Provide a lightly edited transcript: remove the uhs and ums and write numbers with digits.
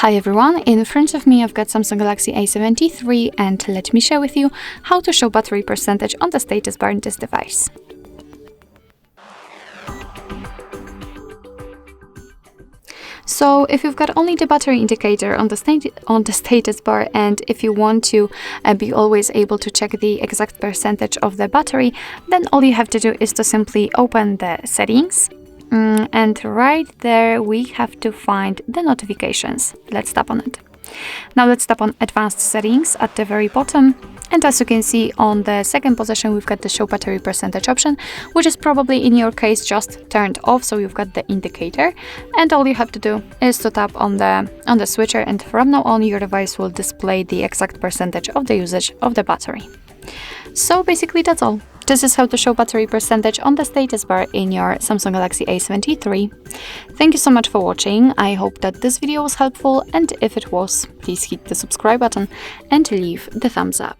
Hi everyone, in front of me I've got Samsung Galaxy A73 and let me share with you how to show battery percentage on the status bar in this device. So if you've got only the battery indicator on the status bar, and if you want to be always able to check the exact percentage of the battery, then all you have to do is to simply open the settings. And right there we have to find the notifications. Let's tap on it. Now let's tap on advanced settings at the very bottom, and as you can see on the second position we've got the show battery percentage option, which is probably in your case just turned off, so you've got the indicator, and all you have to do is to tap on the switcher, and from now on your device will display the exact percentage of the usage of the battery. So basically that's all. This is how to show battery percentage on the status bar in your Samsung Galaxy A73. Thank you so much for watching. I hope that this video was helpful, and if it was, please hit the subscribe button and leave the thumbs up.